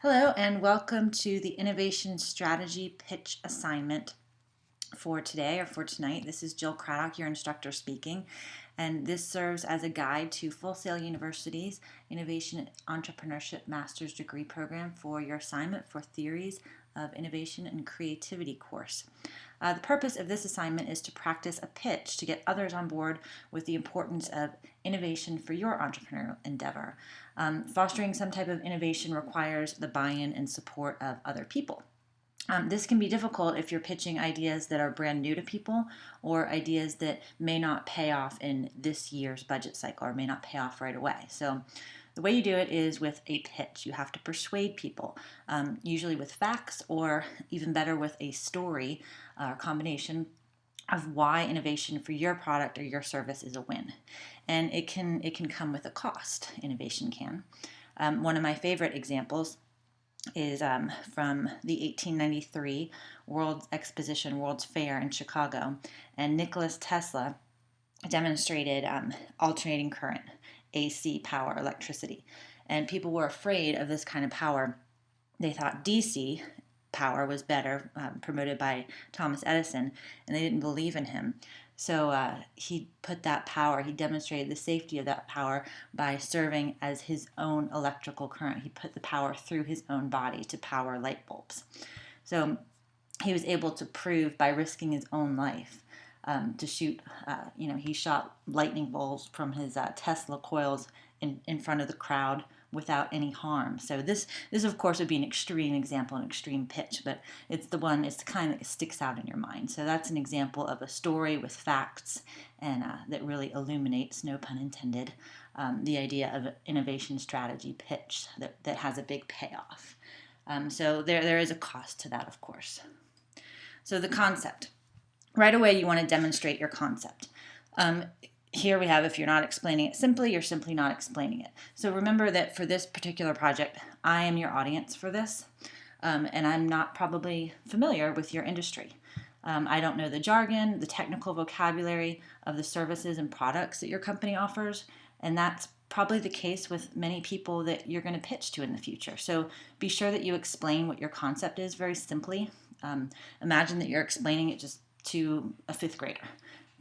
Hello and welcome to the Innovation Strategy Pitch assignment for today or for tonight. This is Jill Craddock, your instructor speaking, and this serves as a guide to Full Sail University's Innovation Entrepreneurship Master's Degree Program for your assignment for Theories of Innovation and Creativity course. The purpose of this assignment is to practice a pitch to get others on board with the importance of innovation for your entrepreneurial endeavor. Fostering some type of innovation requires the buy-in and support of other people. This can be difficult if you're pitching ideas that are brand new to people or ideas that may not pay off in this year's budget cycle or may not pay off right away. So the way you do it is with a pitch. You have to persuade people, usually with facts or even better with a story or combination of why innovation for your product or your service is a win. And it can come with a cost. Innovation can. One of my favorite examples is from the 1893 World's Fair in Chicago, and Nikola Tesla demonstrated alternating current, AC power, electricity, and people were afraid of this kind of power. They thought DC power was better, promoted by Thomas Edison, and they didn't believe in him. So he put that power, he demonstrated the safety of that power by serving as his own electrical current. He put the power through his own body to power light bulbs. So he was able to prove by risking his own life to shoot, he shot lightning bolts from his Tesla coils in front of the crowd without any harm. So this of course would be an extreme example, an extreme pitch, but it's the kind that sticks out in your mind. So that's an example of a story with facts and that really illuminates, no pun intended, the idea of an innovation strategy pitch that has a big payoff. So there is a cost to that, of course. So the concept. Right away you want to demonstrate your concept. Here we have, if you're not explaining it simply, you're simply not explaining it. So remember that for this particular project, I am your audience for this, and I'm not probably familiar with your industry. I don't know the jargon, the technical vocabulary of the services and products that your company offers, and that's probably the case with many people that you're going to pitch to in the future. So be sure that you explain what your concept is very simply. Imagine that you're explaining it just to a fifth grader.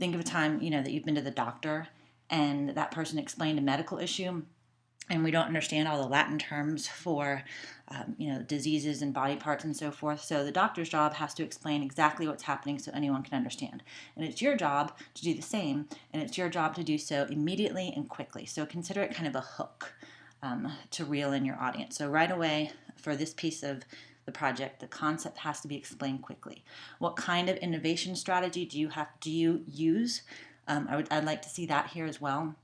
Think of a time, that you've been to the doctor and that person explained a medical issue and we don't understand all the Latin terms for, diseases and body parts and so forth. So the doctor's job has to explain exactly what's happening so anyone can understand. And it's your job to do the same, and it's your job to do so immediately and quickly. So consider it kind of a hook to reel in your audience. So right away for this piece of the project, the concept has to be explained quickly. What kind of innovation strategy do you use? I'd like to see that here as well.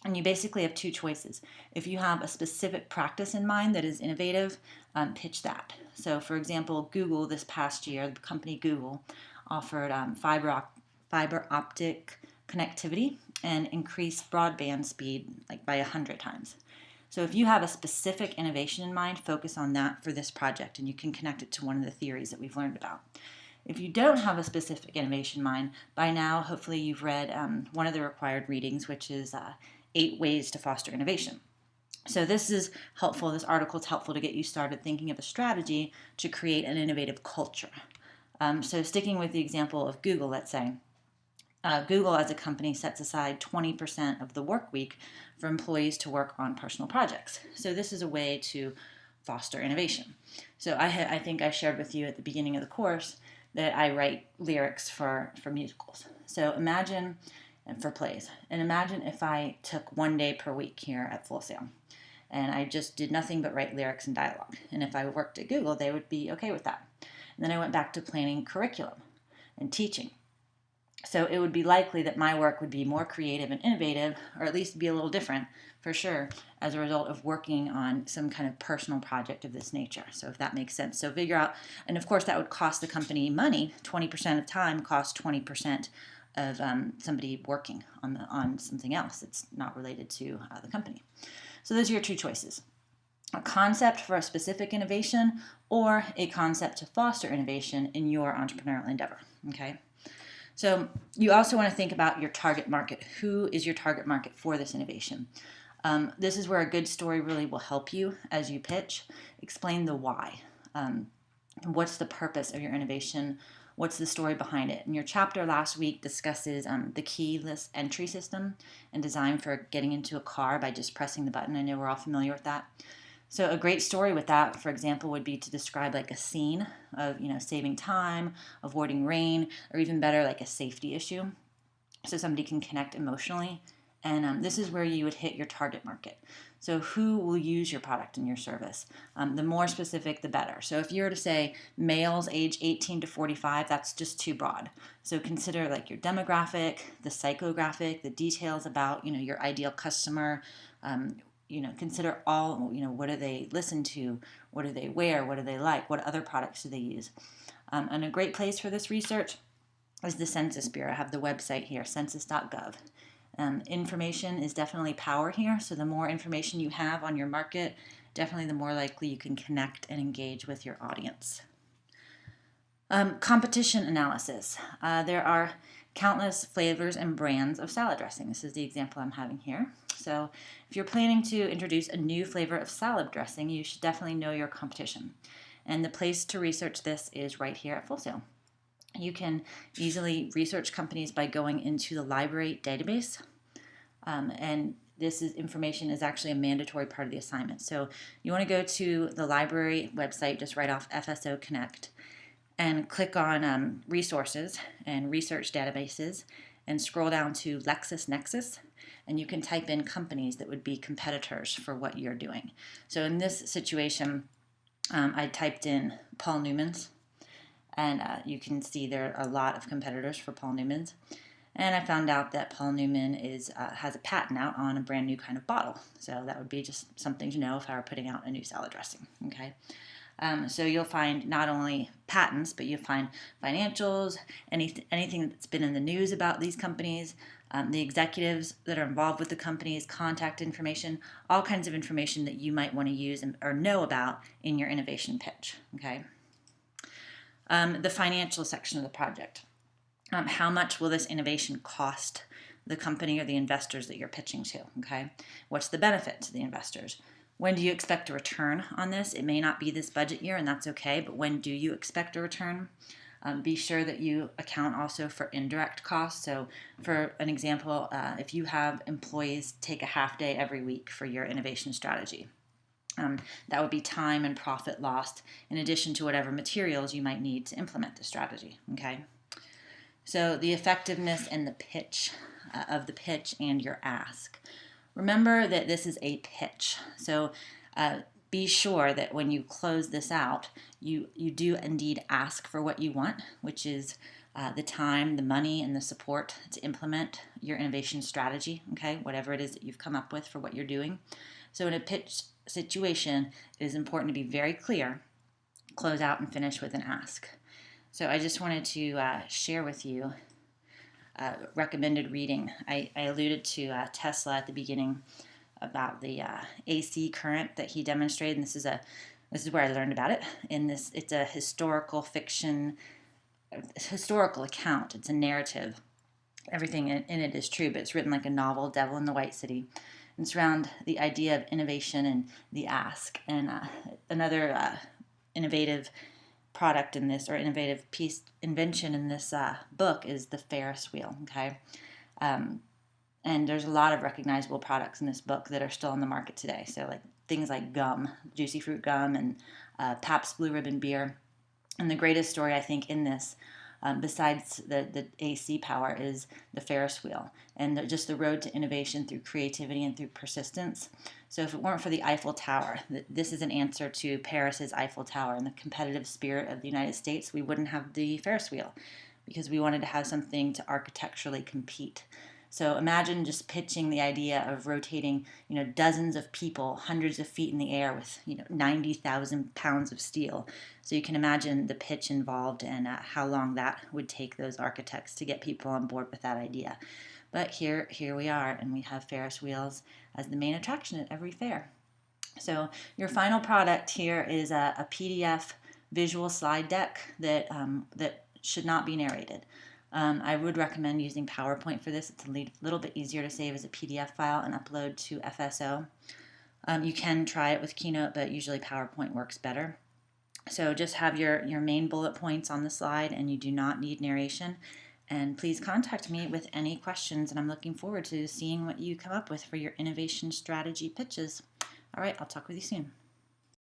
And you basically have two choices. If you have a specific practice in mind that is innovative, pitch that. So for example, Google this past year, the company Google offered fiber optic connectivity and increased broadband speed by 100 times. So if you have a specific innovation in mind, focus on that for this project, and you can connect it to one of the theories that we've learned about. If you don't have a specific innovation in mind, by now, hopefully you've read one of the required readings, which is 8 Ways to Foster Innovation. So this is helpful, this article is helpful to get you started thinking of a strategy to create an innovative culture. So sticking with the example of Google, let's say, Google as a company sets aside 20% of the work week for employees to work on personal projects. So this is a way to foster innovation. So I think I shared with you at the beginning of the course that I write lyrics for musicals. So imagine, and for plays, and imagine if I took 1 day per week here at Full Sail and I just did nothing but write lyrics and dialogue. And if I worked at Google, they would be okay with that. And then I went back to planning curriculum and teaching. So it would be likely that my work would be more creative and innovative, or at least be a little different, for sure, as a result of working on some kind of personal project of this nature. So if that makes sense. So figure out, and of course that would cost the company money. 20% of time costs 20% of somebody working on something else that's not related to the company. So those are your two choices. A concept for a specific innovation or a concept to foster innovation in your entrepreneurial endeavor, okay? So you also want to think about your target market. Who is your target market for this innovation? This is where a good story really will help you as you pitch. Explain the why. What's the purpose of your innovation? What's the story behind it? And your chapter last week discusses the keyless entry system and design for getting into a car by just pressing the button. I know we're all familiar with that. So a great story with that, for example, would be to describe like a scene of, saving time, avoiding rain, or even better, like a safety issue. So somebody can connect emotionally. And this is where you would hit your target market. So who will use your product and your service? The more specific, the better. So if you were to say males age 18 to 45, that's just too broad. So consider like your demographic, the psychographic, the details about, your ideal customer. Consider all, what do they listen to? What do they wear? What do they like? What other products do they use? And a great place for this research is the Census Bureau. I have the website here, census.gov. Information is definitely power here, so the more information you have on your market, definitely the more likely you can connect and engage with your audience. Competition analysis. There are countless flavors and brands of salad dressing. This is the example I'm having here. So if you're planning to introduce a new flavor of salad dressing, you should definitely know your competition. And the place to research this is right here at Full Sail. You can easily research companies by going into the library database, and this information is actually a mandatory part of the assignment. So you want to go to the library website just right off FSO Connect and click on resources and research databases and scroll down to LexisNexis, and you can type in companies that would be competitors for what you're doing. So in this situation, I typed in Paul Newman's. And you can see there are a lot of competitors for Paul Newman's. And I found out that Paul Newman has a patent out on a brand new kind of bottle. So that would be just something to know if I were putting out a new salad dressing. Okay. So you'll find not only patents, but you'll find financials, anything that's been in the news about these companies, the executives that are involved with the companies, contact information, all kinds of information that you might want to use or know about in your innovation pitch. Okay. The financial section of the project. How much will this innovation cost the company or the investors that you're pitching to? Okay, what's the benefit to the investors? When do you expect a return on this? It may not be this budget year, and that's okay, but when do you expect a return? Be sure that you account also for indirect costs. So for an example, if you have employees take a half day every week for your innovation strategy, that would be time and profit lost in addition to whatever materials you might need to implement the strategy. Okay, so the effectiveness and the pitch of the pitch and your ask. Remember that this is a pitch, so be sure that when you close this out, you do indeed ask for what you want, which is the time, the money, and the support to implement your innovation strategy. Okay, whatever it is that you've come up with for what you're doing. So in a pitch situation, it is important to be very clear, close out, and finish with an ask. So I just wanted to share with you recommended reading. I alluded to Tesla at the beginning about the AC current that he demonstrated, and this is where I learned about it. It's a historical fiction, historical account. It's a narrative. Everything in it is true, but it's written like a novel, Devil in the White City. It's around the idea of innovation and the ask. And another innovative product in this, or innovative invention in this book, is the Ferris wheel. Okay, and there's a lot of recognizable products in this book that are still on the market today. So like things like gum, juicy fruit gum, and Pabst Blue Ribbon beer. And the greatest story I think in this, besides the AC power, is the Ferris wheel and just the road to innovation through creativity and through persistence. So if it weren't for the Eiffel Tower, this is an answer to Paris's Eiffel Tower and the competitive spirit of the United States, we wouldn't have the Ferris wheel because we wanted to have something to architecturally compete. So imagine just pitching the idea of rotating, dozens of people, hundreds of feet in the air with, 90,000 pounds of steel. So you can imagine the pitch involved and how long that would take those architects to get people on board with that idea. But here we are, and we have Ferris wheels as the main attraction at every fair. So your final product here is a PDF visual slide deck that should not be narrated. I would recommend using PowerPoint for this. It's a little bit easier to save as a PDF file and upload to FSO. You can try it with Keynote, but usually PowerPoint works better. So just have your main bullet points on the slide, and you do not need narration. And please contact me with any questions, and I'm looking forward to seeing what you come up with for your innovation strategy pitches. All right, I'll talk with you soon.